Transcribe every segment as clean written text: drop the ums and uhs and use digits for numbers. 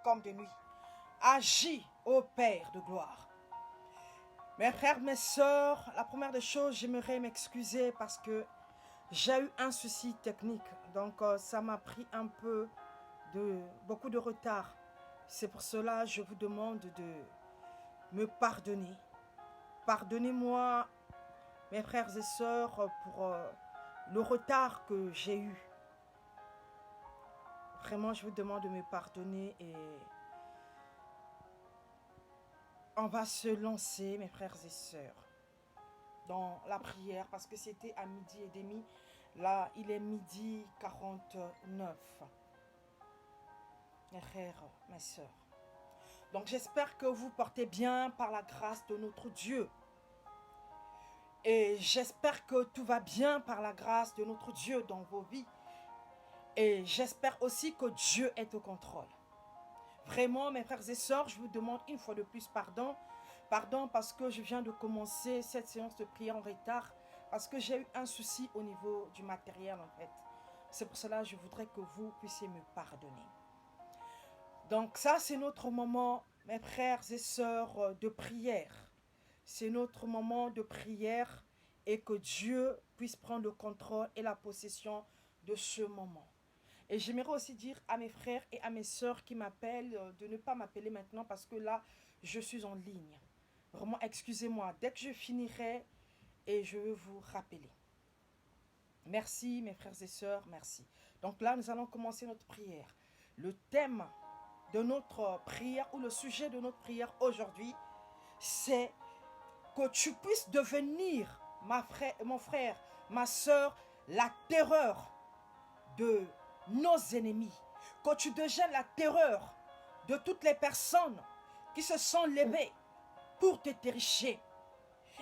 comme de nuit. Agis, ô Père de gloire. Mes frères, mes sœurs, la première des choses, j'aimerais m'excuser parce que j'ai eu un souci technique. Donc, ça m'a pris beaucoup de retard. C'est pour cela que je vous demande de me pardonner. Pardonnez-moi, mes frères et sœurs, pour le retard que j'ai eu. Vraiment, je vous demande de me pardonner et on va se lancer, mes frères et sœurs, dans la prière parce que c'était à 12h30. Là, il est 12h49. Mes frères, mes sœurs. Donc, j'espère que vous portez bien par la grâce de notre Dieu. Et j'espère que tout va bien par la grâce de notre Dieu dans vos vies. Et j'espère aussi que Dieu est au contrôle. Vraiment, mes frères et sœurs, je vous demande une fois de plus pardon. Pardon parce que je viens de commencer cette séance de prière en retard. Parce que j'ai eu un souci au niveau du matériel en fait. C'est pour cela que je voudrais que vous puissiez me pardonner. Donc ça, c'est notre moment, mes frères et sœurs, de prière. C'est notre moment de prière et que Dieu puisse prendre le contrôle et la possession de ce moment. Et j'aimerais aussi dire à mes frères et à mes sœurs qui m'appellent de ne pas m'appeler maintenant parce que là, je suis en ligne. Vraiment, excusez-moi. Dès que je finirai, et je vais vous rappeler. Merci, mes frères et sœurs, merci. Donc là, nous allons commencer notre prière. Le thème de notre prière ou le sujet de notre prière aujourd'hui, c'est que tu puisses devenir, mon frère, ma sœur, la terreur de nos ennemis. Que tu deviennes la terreur de toutes les personnes qui se sont levées pour te terrifier.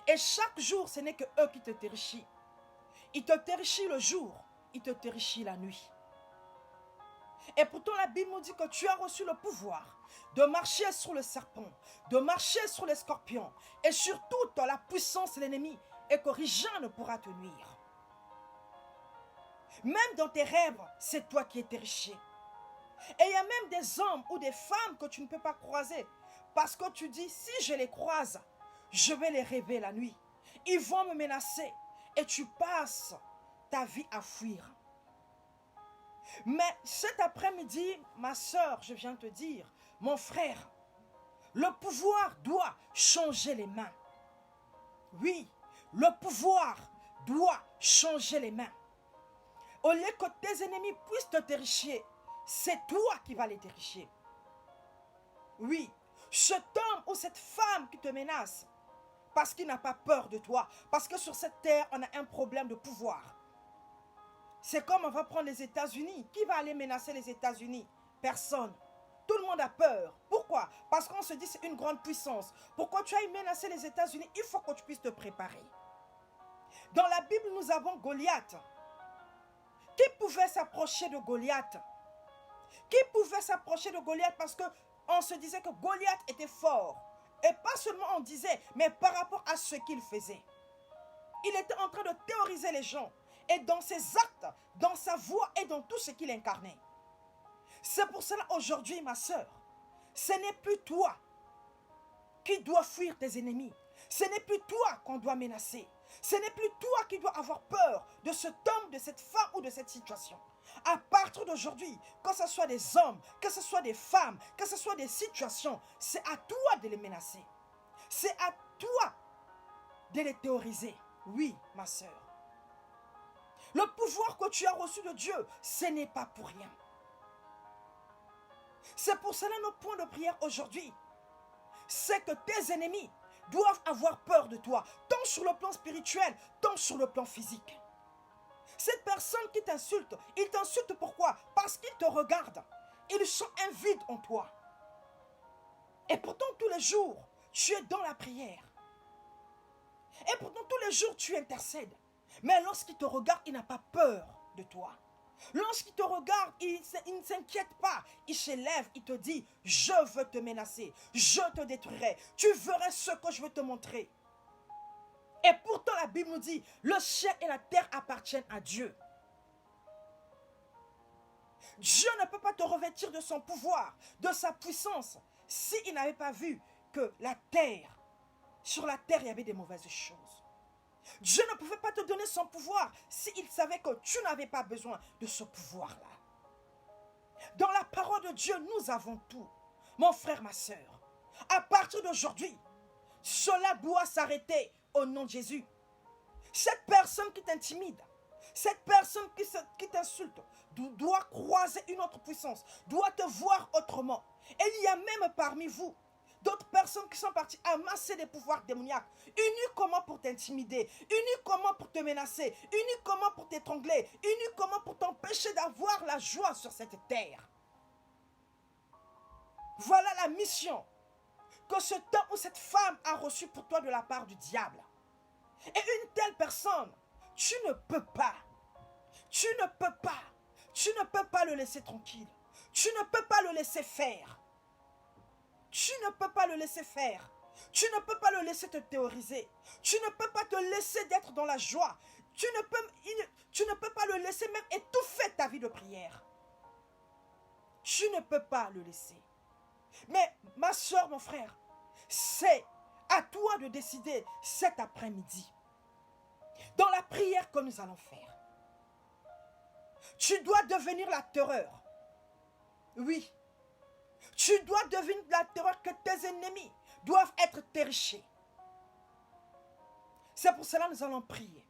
Et chaque jour, ce n'est que eux qui te terrifient. Ils te terrifient le jour, ils te terrifient la nuit. Et pourtant, la Bible nous dit que tu as reçu le pouvoir de marcher sur le serpent, de marcher sur les scorpions, et sur toute la puissance de l'ennemi, et que rien ne pourra te nuire. Même dans tes rêves, c'est toi qui es terrifié. Et il y a même des hommes ou des femmes que tu ne peux pas croiser, parce que tu dis, si je les croise, je vais les rêver la nuit. Ils vont me menacer, et tu passes ta vie à fuir. Mais cet après-midi, ma soeur, je viens te dire, mon frère, le pouvoir doit changer les mains. Oui, le pouvoir doit changer les mains. Au lieu que tes ennemis puissent te terrifier, c'est toi qui vas les terrifier. Oui, cet homme ou cette femme qui te menace, parce qu'il n'a pas peur de toi, parce que sur cette terre, on a un problème de pouvoir. C'est comme on va prendre les États-Unis. Qui va aller menacer les États-Unis? Personne. Tout le monde a peur. Pourquoi? Parce qu'on se dit c'est une grande puissance. Pourquoi tu ailles menacer les États-Unis? Il faut que tu puisses te préparer. Dans la Bible, nous avons Goliath. Qui pouvait s'approcher de Goliath? Qui pouvait s'approcher de Goliath? Parce qu'on se disait que Goliath était fort. Et pas seulement on disait, mais par rapport à ce qu'il faisait. Il était en train de théoriser les gens. Et dans ses actes, dans sa voix et dans tout ce qu'il incarnait. C'est pour cela aujourd'hui, ma soeur, ce n'est plus toi qui dois fuir tes ennemis. Ce n'est plus toi qu'on doit menacer. Ce n'est plus toi qui dois avoir peur de cet homme, de cette femme ou de cette situation. À partir d'aujourd'hui, que ce soit des hommes, que ce soit des femmes, que ce soit des situations, c'est à toi de les menacer. C'est à toi de les théoriser. Oui, ma soeur. Le pouvoir que tu as reçu de Dieu, ce n'est pas pour rien. C'est pour cela notre point de prière aujourd'hui. C'est que tes ennemis doivent avoir peur de toi, tant sur le plan spirituel, tant sur le plan physique. Cette personne qui t'insulte, il t'insulte pourquoi? Parce qu'il te regarde. Il sent un vide en toi. Et pourtant, tous les jours, tu es dans la prière. Et pourtant, tous les jours, tu intercèdes. Mais lorsqu'il te regarde, il n'a pas peur de toi. Lorsqu'il te regarde, il ne s'inquiète pas. Il se lève, il te dit, je veux te menacer, je te détruirai. Tu verras ce que je veux te montrer. Et pourtant, la Bible nous dit, le ciel et la terre appartiennent à Dieu. Dieu ne peut pas te revêtir de son pouvoir, de sa puissance, s'il n'avait pas vu que sur la terre, il y avait des mauvaises choses. Dieu ne pouvait pas te donner son pouvoir s'il savait que tu n'avais pas besoin de ce pouvoir-là. Dans la parole de Dieu, nous avons tout. Mon frère, ma soeur, à partir d'aujourd'hui, cela doit s'arrêter au nom de Jésus. Cette personne qui t'intimide, cette personne qui t'insulte, doit croiser une autre puissance, doit te voir autrement. Et il y a même parmi vous d'autres personnes qui sont parties amasser des pouvoirs démoniaques, uniquement pour t'intimider, uniquement pour te menacer, uniquement pour t'étrangler, uniquement pour t'empêcher d'avoir la joie sur cette terre. Voilà la mission que ce homme ou cette femme a reçue pour toi de la part du diable. Et une telle personne, tu ne peux pas le laisser tranquille. Tu ne peux pas le laisser faire. Tu ne peux pas le laisser faire. Tu ne peux pas le laisser te théoriser. Tu ne peux pas te laisser d'être dans la joie. Tu ne peux pas le laisser même étouffer ta vie de prière. Tu ne peux pas le laisser. Mais ma soeur, mon frère, c'est à toi de décider cet après-midi. Dans la prière que nous allons faire, tu dois devenir la terreur. Oui. Tu dois devenir la terreur que tes ennemis doivent être terrifiés. C'est pour cela que nous allons prier.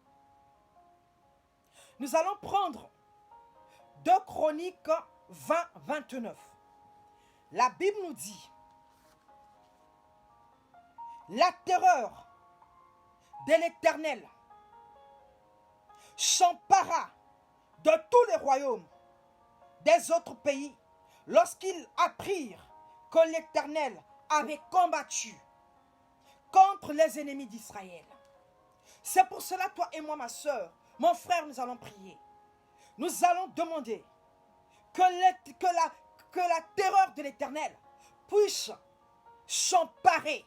Nous allons prendre 2 Chroniques 20, 29. La Bible nous dit: la terreur de l'Éternel s'empara de tous les royaumes des autres pays lorsqu'ils apprirent que l'Éternel avait combattu contre les ennemis d'Israël. C'est pour cela, toi et moi, ma soeur, mon frère, nous allons prier. Nous allons demander que la terreur de l'Éternel puisse s'emparer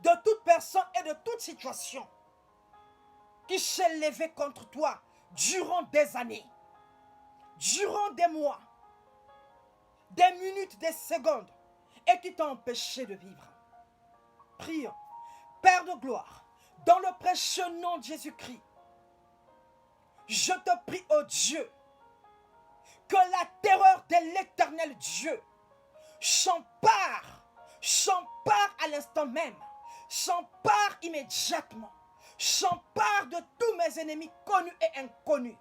de toute personne et de toute situation qui s'est levée contre toi durant des années, durant des mois, des minutes, des secondes, et qui t'a empêché de vivre. Prions. Père de gloire, dans le précieux nom de Jésus-Christ, je te prie, ô Dieu, que la terreur de l'Éternel Dieu s'empare à l'instant même, s'empare immédiatement, s'empare de tous mes ennemis connus et inconnus.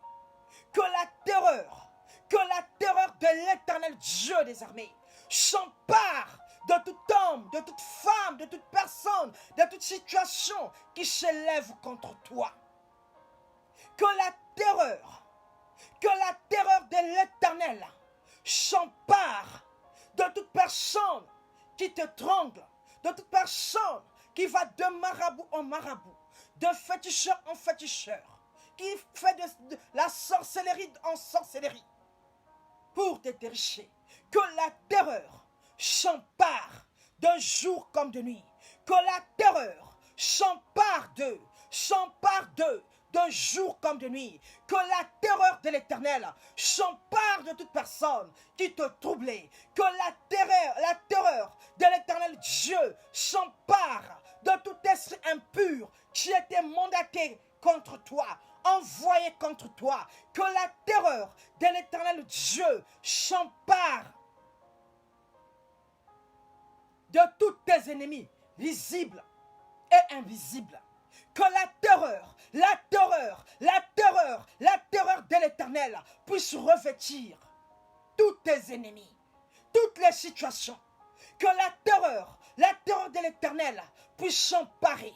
Que la terreur de l'Éternel Dieu des armées s'empare de tout homme, de toute femme, de toute personne, de toute situation qui s'élève contre toi. Que la terreur de l'Éternel s'empare de toute personne qui te trangle, de toute personne qui va de marabout en marabout, de féticheur en féticheur, qui fait de la sorcellerie en sorcellerie pour te terrifier. Que la terreur s'empare de jour comme de nuit. Que la terreur s'empare d'eux, de jour comme de nuit. Que la terreur de l'Éternel s'empare de toute personne qui te troublait. Que la terreur de l'Éternel Dieu s'empare de tout esprit impur qui était mandaté contre toi, envoyé contre toi. Que la terreur de l'Éternel Dieu s'empare de tous tes ennemis, visibles et invisibles. Que la terreur de l'Éternel puisse revêtir tous tes ennemis, toutes les situations. Que la terreur de l'Éternel puisse s'emparer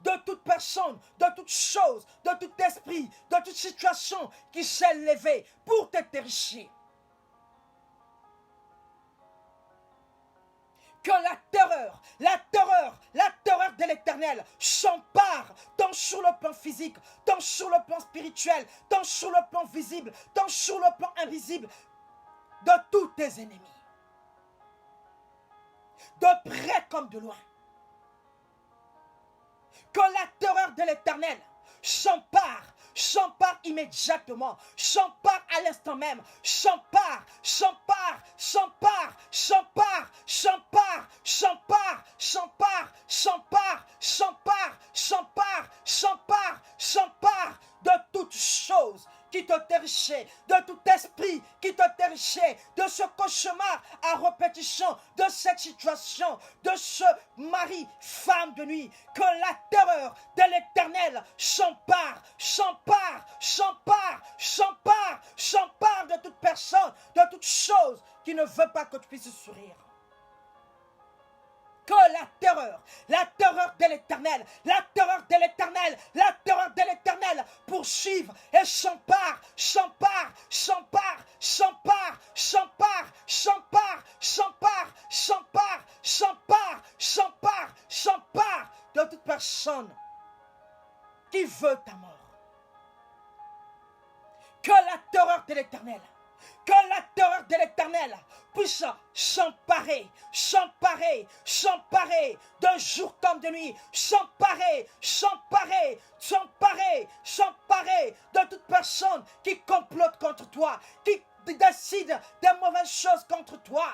de toute personne, de toute chose, de tout esprit, de toute situation qui s'est levée pour te terrifier. Que la terreur de l'Éternel s'empare tant sur le plan physique, tant sur le plan spirituel, tant sur le plan visible, tant sur le plan invisible, de tous tes ennemis, de près comme de loin. Que la terreur de l'Éternel s'empare s'empare immédiatement, s'empare à l'instant même, s'empare, s'empare, s'empare, s'empare, s'empare, s'empare, s'empare, s'empare, s'empare, s'empare, s'empare, s'empare de toute chose qui te terrifiait, de tout esprit qui te terrifiait, de ce cauchemar à répétition, de cette situation, de ce mari, femme de nuit, que la terreur de l'Éternel s'empare, s'empare, s'empare, s'empare, s'empare de toute personne, de toute chose qui ne veut pas que tu puisses sourire. Que la terreur de l'Éternel, la terreur de l'Éternel, la terreur de l'Éternel poursuive et s'empare, s'empare, s'empare, s'empare, s'empare, s'empare, s'empare, s'empare, s'empare, s'empare, s'empare de toute personne qui veut ta mort. Que la terreur de l'Éternel, que la terreur de l'Éternel puisse s'emparer, s'emparer, s'emparer de jour comme de nuit, s'emparer, s'emparer, s'emparer, s'emparer de toute personne qui complote contre toi, qui décide des mauvaises choses contre toi,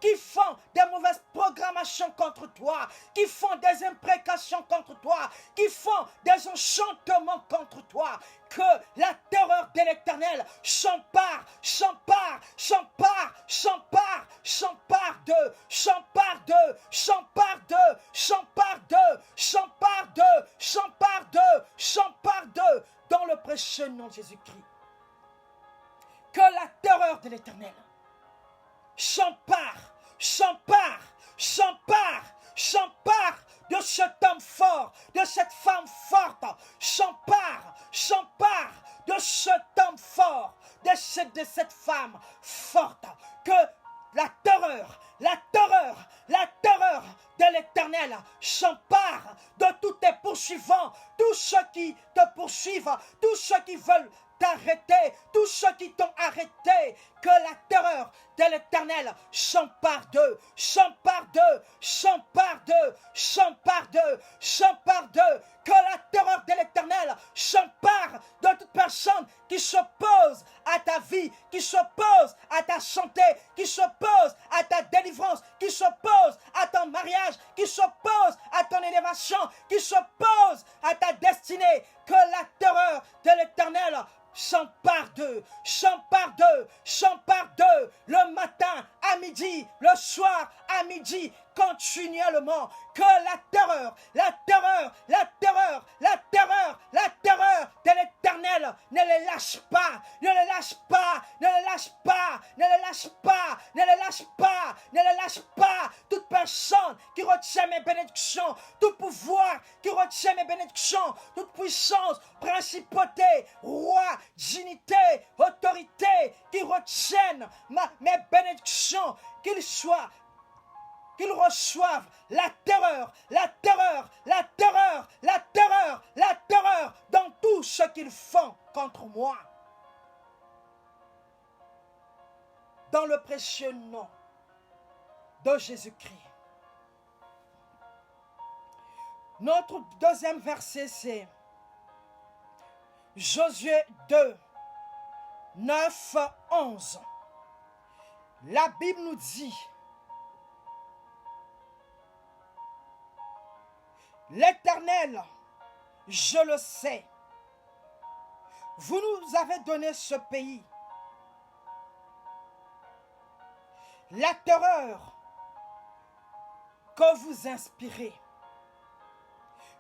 qui font des mauvaises programmations contre toi, qui font des imprécations contre toi, qui font des enchantements contre toi. Que la terreur de l'Éternel s'empare, s'empare, s'empare, s'empare, s'empare de, s'empare de, s'empare de, s'empare de, s'empare de, s'empare de, s'empare de, dans le précieux nom de Jésus-Christ. Que la terreur de l'Éternel s'empare, s'empare, s'empare, s'empare de cet homme fort, de cette femme forte, s'empare, s'empare de cet homme fort, de cette femme forte, que la terreur, la terreur, la terreur de l'Éternel s'empare de tous tes poursuivants, tous ceux qui te poursuivent, tous ceux qui veulent t'arrêter, tous ceux qui t'ont arrêté, que la terreur de l'Éternel s'empare d'eux, s'empare d'eux, s'empare d'eux, s'empare d'eux, s'empare d'eux, que la terreur de l'Éternel s'empare de toute personne qui s'oppose à ta vie, qui s'oppose à ta santé, qui s'oppose à ta délivrance, qui s'oppose à ton mariage, qui s'oppose à ton élévation, qui s'oppose à ta destinée, que la terreur de l'Éternel s'empare d'eux, s'empare d'eux, s'empare d'eux, le matin, à midi, le soir, à midi, continuellement, que la terreur, la terreur, la terreur, la terreur, la terreur de l'Éternel ne les lâche pas, ne les lâche pas, ne les lâche pas, ne les lâche pas, ne les lâche pas, ne les lâche pas, toute personne qui retient mes bénédictions, tout pouvoir qui retient mes bénédictions, toute puissance, principauté, roi, dignité, autorité, qui retiennent mes bénédictions, qu'ils reçoivent la terreur, la terreur, la terreur, la terreur, la terreur dans tout ce qu'ils font contre moi. Dans le précieux nom de Jésus-Christ. Notre deuxième verset, c'est Josué 2, 9, 11. La Bible nous dit: l'Éternel, je le sais, vous nous avez donné ce pays. La terreur que vous inspirez,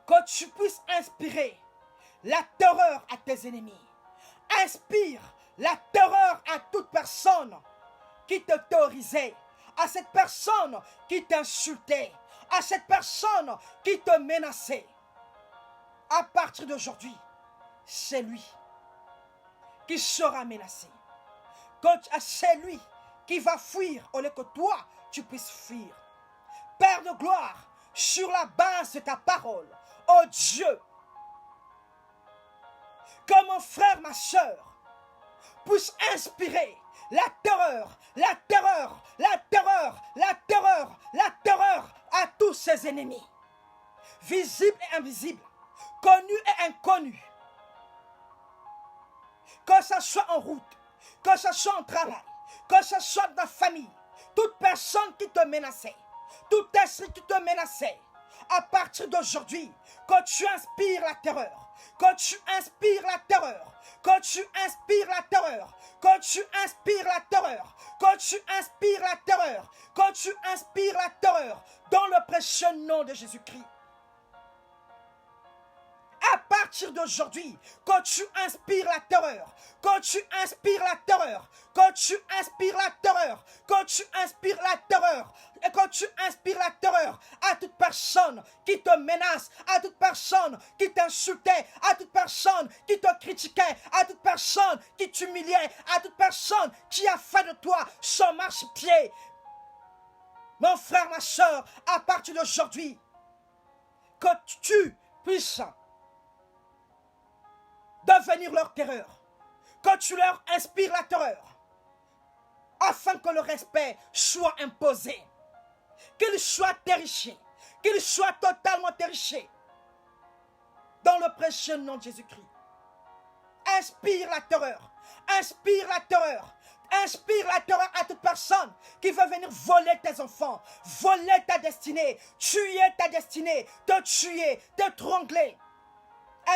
que tu puisses inspirer la terreur à tes ennemis. Inspire la terreur à toute personne qui te terrorisait, à cette personne qui t'insultait, à cette personne qui te menaçait. À partir d'aujourd'hui, c'est lui qui sera menacé. C'est lui qui va fuir au lieu que toi, tu puisses fuir. Père de gloire, sur la base de ta parole, oh Dieu, que mon frère, ma soeur, puisse inspirer la terreur, la terreur, la terreur, la terreur, la terreur à tous ses ennemis, visibles et invisibles, connus et inconnus. que ça soit en route, que ça soit en travail, que ce soit dans la famille, toute personne qui te menaçait, tout esprit qui te menaçait, à partir d'aujourd'hui, que tu inspires la terreur, que tu inspires la terreur, que tu inspires la terreur, que tu inspires la terreur, que tu inspires la terreur, que tu inspires la terreur, dans le précieux nom de Jésus-Christ. À partir d'aujourd'hui, que tu inspires la terreur, que tu inspires la terreur, que tu inspires la terreur, que tu inspires la terreur, et que tu inspires la terreur à toute personne qui te menace, à toute personne qui t'insultait, à toute personne qui te critiquait, à toute personne qui t'humiliait, à toute personne qui a fait de toi son marchepied. Mon frère, ma soeur, à partir d'aujourd'hui, que tu puisses devenir leur terreur, que tu leur inspires la terreur, afin que le respect soit imposé, qu'ils soient terrifiés, qu'ils soient totalement terrifiés, dans le précieux nom de Jésus-Christ. Inspire la terreur, inspire la terreur, inspire la terreur à toute personne qui veut venir voler tes enfants, voler ta destinée, tuer ta destinée, te tuer, t'étrangler.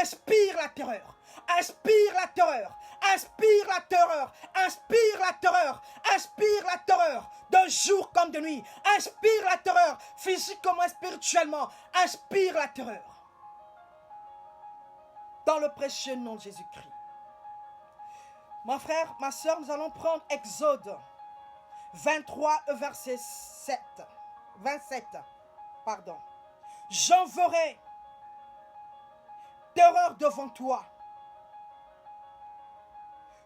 Inspire la terreur, inspire la terreur, inspire la terreur, inspire la terreur, inspire la terreur, de jour comme de nuit. Inspire la terreur, physiquement et spirituellement. Inspire la terreur. Dans le précieux nom de Jésus-Christ. Mon frère, ma soeur, nous allons prendre Exode 23, verset 27. J'enverrai terreur devant toi.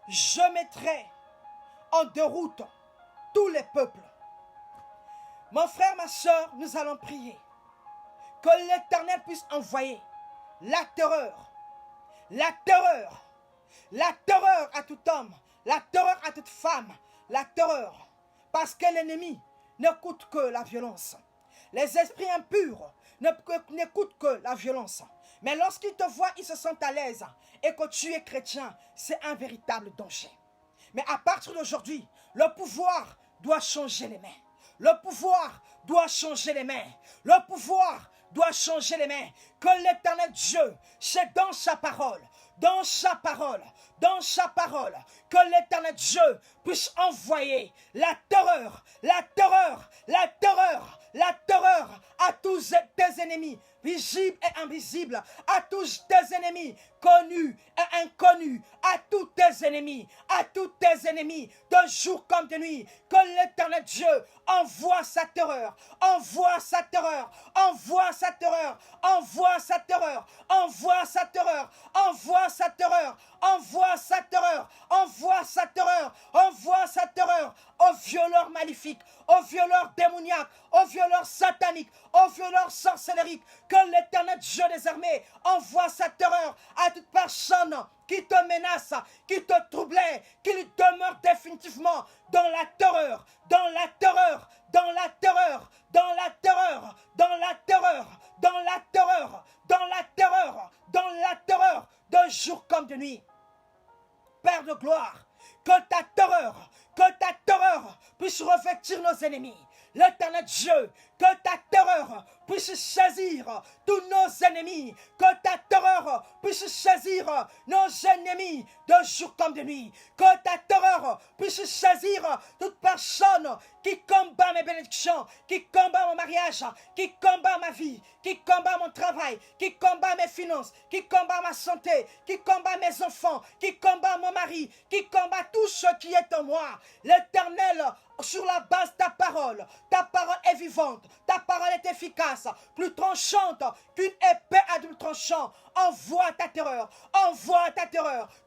Je mettrai en déroute tous les peuples. Mon frère, ma soeur, nous allons prier que l'Éternel puisse envoyer la terreur, la terreur, la terreur à tout homme, la terreur à toute femme, la terreur, parce que l'ennemi n'écoute que la violence. Les esprits impurs n'écoutent que la violence. Mais lorsqu'ils te voient, ils se sentent à l'aise. Et que tu es chrétien, c'est un véritable danger. Mais à partir d'aujourd'hui, le pouvoir doit changer les mains. Le pouvoir doit changer les mains. Le pouvoir doit changer les mains. Que l'Éternel Dieu, c'est dans sa parole, dans sa parole, dans sa parole, que l'Éternel Dieu puisse envoyer la terreur, la terreur, la terreur, la terreur à tous tes ennemis, visibles et invisibles, à tous tes ennemis, connus et inconnus, à tous tes ennemis, de jour comme de nuit, que l'Éternel Dieu envoie sa terreur, envoie sa terreur, envoie sa terreur, envoie sa terreur, envoie sa terreur, envoie sa terreur, envoie sa terreur, envoie sa terreur, envoie sa terreur aux violeurs maléfiques, aux violeurs démoniaques, aux violeurs sataniques, aux violeurs sorcelleriques, que l'Éternel Dieu des armées envoie sa terreur à toute personne qui te menace, qui te troublait, qu'il demeure définitivement dans la terreur, dans la terreur, dans la terreur, dans la terreur, dans la terreur, dans la terreur, dans la terreur, dans la terreur, de jour comme de nuit. Père de gloire, que ta terreur puisse revêtir nos ennemis. L'Éternel Dieu, que ta terreur puisse saisir tous nos ennemis, que ta terreur puisse saisir nos ennemis de jour comme de nuit, que ta terreur puisse saisir toute personne qui combat mes bénédictions, qui combat mon mariage, qui combat ma vie, qui combat mon travail, qui combat mes finances, qui combat ma santé, qui combat mes enfants, qui combat mon mari, qui combat tout ce qui est en moi. L'Éternel, sur la base de ta parole est vivante, ta parole est efficace, plus tranchante qu'une épée à double tranchant. Envoie ta terreur,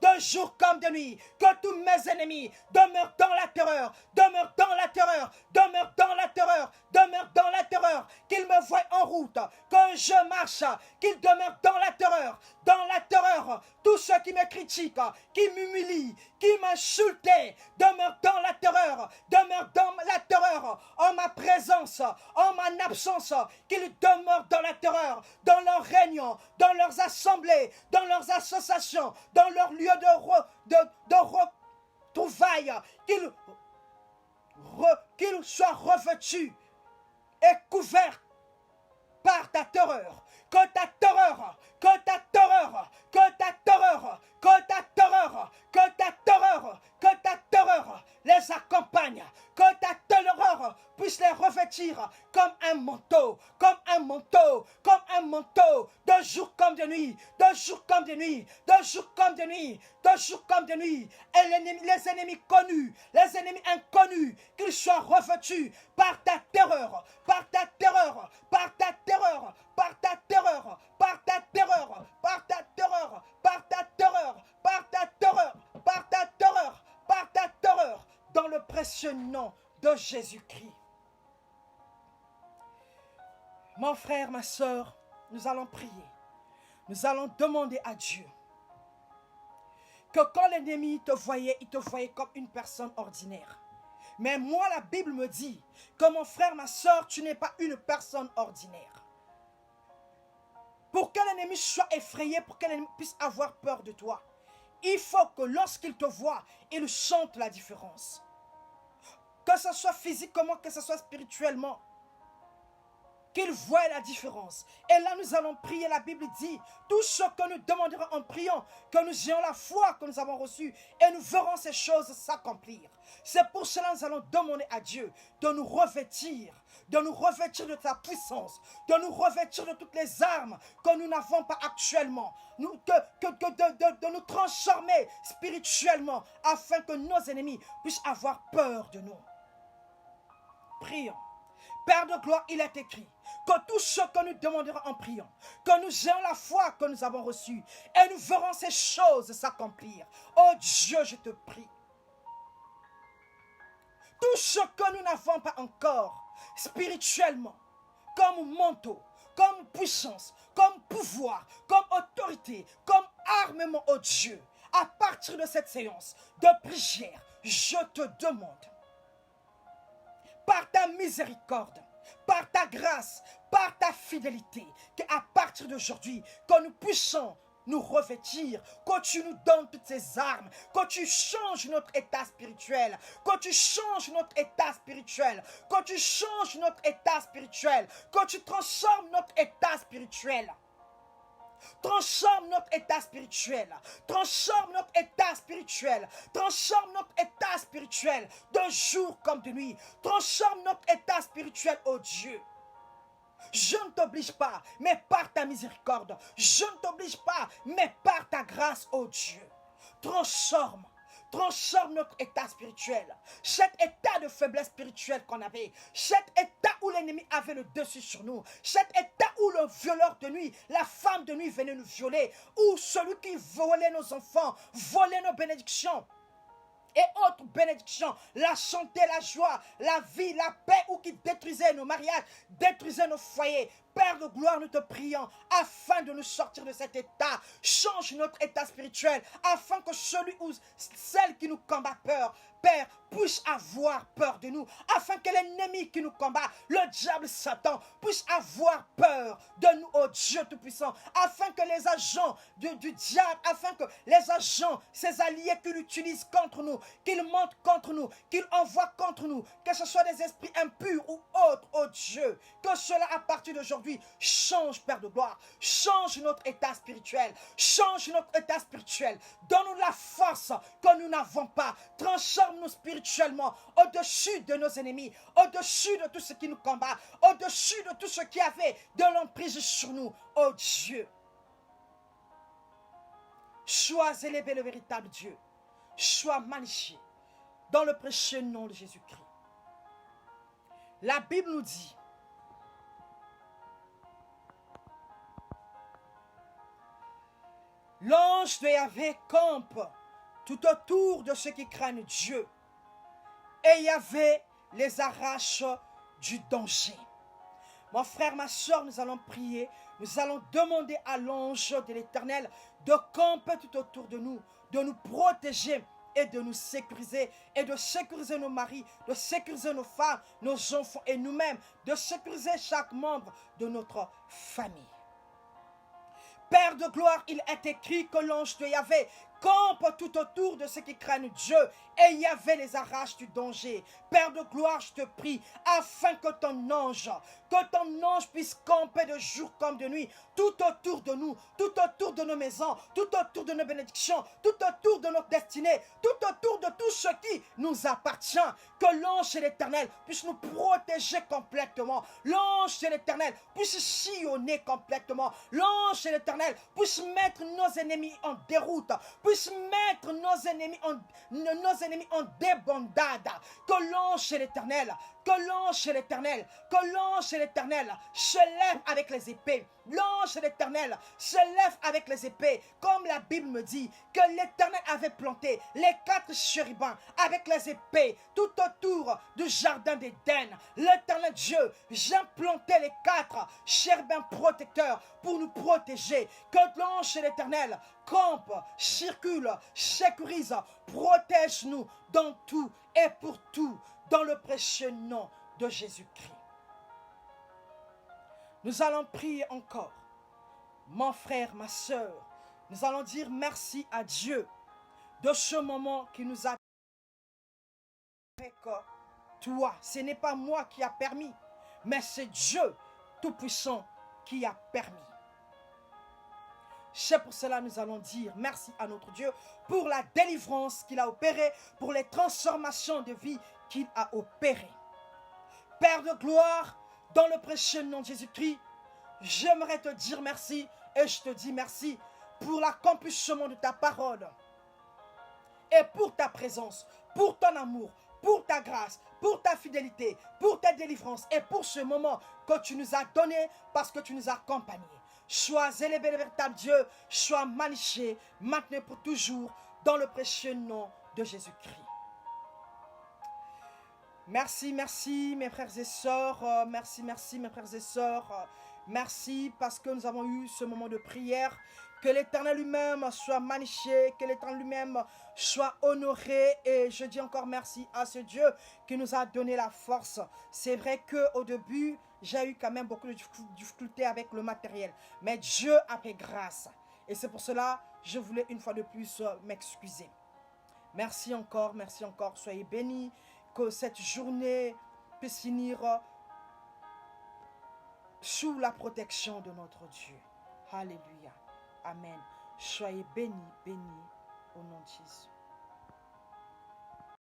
de jour comme de nuit, que tous mes ennemis demeurent dans la terreur, demeurent dans la terreur, demeurent dans la terreur, demeurent dans la terreur, qu'ils me voient en route, que je marche, qu'ils demeurent dans la terreur, tous ceux qui me critiquent, qui m'humilient, qui m'insultent, demeurent dans la terreur, demeurent dans la terreur, terreur en ma présence, en ma absence, qu'ils demeurent dans la terreur, dans leurs réunions, dans leurs assemblées, dans leurs associations, dans leurs lieux de retrouvailles, qu'ils soient revêtus et couverts par ta terreur, que ta terreur, que ta terreur, que ta terreur, que ta terreur, que ta terreur, que ta terreur les accompagne, que ta terreur puisse les revêtir comme un manteau, comme un manteau, comme un manteau, de jour comme de nuit, de jour comme de nuit, de jour comme de nuit, de jour comme de nuit, et les ennemis connus, les ennemis inconnus, qu'ils soient revêtus par ta terreur, par ta terreur, par ta terreur, par ta terreur, par ta terreur, par ta terreur, par ta terreur, par ta terreur, par ta terreur, par ta terreur, dans le précieux nom de Jésus-Christ. Mon frère, ma soeur, nous allons prier. Nous allons demander à Dieu que quand l'ennemi te voyait, il te voyait comme une personne ordinaire. Mais moi, la Bible me dit que mon frère, ma soeur, tu n'es pas une personne ordinaire. Pour que l'ennemi soit effrayé, pour que l'ennemi puisse avoir peur de toi, il faut que lorsqu'il te voit, il sente la différence. Que ce soit physiquement, que ce soit spirituellement, qu'il voie la différence. Et là, nous allons prier. La Bible dit, tout ce que nous demanderons en priant, que nous ayons la foi que nous avons reçue, et nous verrons ces choses s'accomplir. C'est pour cela que nous allons demander à Dieu de nous revêtir de ta puissance, de nous revêtir de toutes les armes que nous n'avons pas actuellement, de nous transformer spirituellement, afin que nos ennemis puissent avoir peur de nous. Prions. Père de gloire, il est écrit que tout ce que nous demanderons en priant, que nous ayons la foi que nous avons reçue, et nous verrons ces choses s'accomplir. Oh Dieu, je te prie. Tout ce que nous n'avons pas encore, spirituellement, comme manteau, comme puissance, comme pouvoir, comme autorité, comme armement, oh Dieu, à partir de cette séance de prière, je te demande, par ta miséricorde, par ta grâce, par ta fidélité, qu'à partir d'aujourd'hui, que nous puissions nous revêtir, que tu nous donnes toutes ces armes, que tu changes notre état spirituel, que tu changes notre état spirituel, que tu changes notre état spirituel, que tu transformes notre état spirituel. Transforme notre état spirituel, transforme notre état spirituel, transforme notre état spirituel de jour comme de nuit, transforme notre état spirituel, oh Dieu. Je ne t'oblige pas, mais par ta miséricorde, je ne t'oblige pas, mais par ta grâce, oh Dieu. Transforme notre état spirituel, cet état de faiblesse spirituelle qu'on avait, cet état où l'ennemi avait le dessus sur nous, cet état où le violeur de nuit, la femme de nuit venait nous violer, ou celui qui volait nos enfants, volait nos bénédictions, et autres bénédictions, la santé, la joie, la vie, la paix, ou qui détruisait nos mariages, détruisait nos foyers. Père de gloire, nous te prions, afin de nous sortir de cet état. Change notre état spirituel, afin que celui ou celle qui nous combat peur, Père, puisse avoir peur de nous, afin que l'ennemi qui nous combat, le diable Satan, puisse avoir peur de nous, oh Dieu Tout-Puissant, afin que les agents du diable, afin que les agents, ces alliés qu'il utilise contre nous, qu'il monte contre nous, qu'il envoie contre nous, que ce soit des esprits impurs ou autres, oh Dieu, que cela à partir d'aujourd'hui change, Père de gloire, change notre état spirituel, change notre état spirituel, donne-nous la force que nous n'avons pas, transforme-nous spirituellement au-dessus de nos ennemis, au-dessus de tout ce qui nous combat, au-dessus de tout ce qui avait de l'emprise sur nous, oh Dieu. Sois élevé le véritable Dieu, sois magnifié dans le précieux nom de Jésus-Christ. La Bible nous dit, l'ange de Yahvé campe tout autour de ceux qui craignent Dieu, et Yahvé les arrache du danger. Mon frère, ma soeur, nous allons prier, nous allons demander à l'ange de l'Éternel de camper tout autour de nous protéger et de nous sécuriser et de sécuriser nos maris, de sécuriser nos femmes, nos enfants et nous-mêmes, de sécuriser chaque membre de notre famille. Père de gloire, il est écrit que l'ange de Yahvé campe tout autour de ceux qui craignent Dieu et Yahvé les arrache du danger. Père de gloire, je te prie, afin que ton ange puisse camper de jour comme de nuit, tout autour de nous, tout autour de nos maisons, tout autour de nos bénédictions, tout autour de notre destinée, tout autour de tout ce qui nous appartient. Que l'ange de l'Éternel puisse nous protéger complètement. L'ange de l'Éternel puisse sillonner complètement. L'ange de l'Éternel puisse mettre nos ennemis en déroute, puisse mettre nos ennemis en débandade. Que l'ange de l'Éternel, que l'ange de l'Éternel, que l'ange de l'Éternel se lève avec les épées. L'ange de l'Éternel se lève avec les épées, comme la Bible me dit que l'Éternel avait planté les 4 chérubins avec les épées tout autour du jardin d'Éden. L'Éternel Dieu vient planter les 4 chérubins protecteurs pour nous protéger. Que l'ange de l'Éternel campe, circule, sécurise, protège-nous dans tout et pour tout, dans le précieux nom de Jésus-Christ. Nous allons prier encore. Mon frère, ma soeur, nous allons dire merci à Dieu de ce moment qui nous a avec toi. Ce n'est pas moi qui a permis, mais c'est Dieu Tout-Puissant qui a permis. C'est pour cela que nous allons dire merci à notre Dieu pour la délivrance qu'il a opérée, pour les transformations de vie qu'il a opérées. Père de gloire, dans le précieux nom de Jésus-Christ, j'aimerais te dire merci et je te dis merci pour l'accomplissement de ta parole et pour ta présence, pour ton amour, pour ta grâce, pour ta fidélité, pour ta délivrance et pour ce moment que tu nous as donné parce que tu nous as accompagnés. Sois élevé le véritable Dieu, sois magnifié, maintenant pour toujours, dans le précieux nom de Jésus-Christ. Merci, merci mes frères et sœurs, merci mes frères et sœurs, merci parce que nous avons eu ce moment de prière. Que l'Éternel lui-même soit magnifié, que l'Éternel lui-même soit honoré. Et je dis encore merci à ce Dieu qui nous a donné la force. C'est vrai qu'au début, j'ai eu quand même beaucoup de difficultés avec le matériel. Mais Dieu a fait grâce. Et c'est pour cela que je voulais une fois de plus m'excuser. Merci encore, soyez bénis. Que cette journée puisse finir sous la protection de notre Dieu. Alléluia. Amen. Soyez bénis, bénis au nom de Jésus.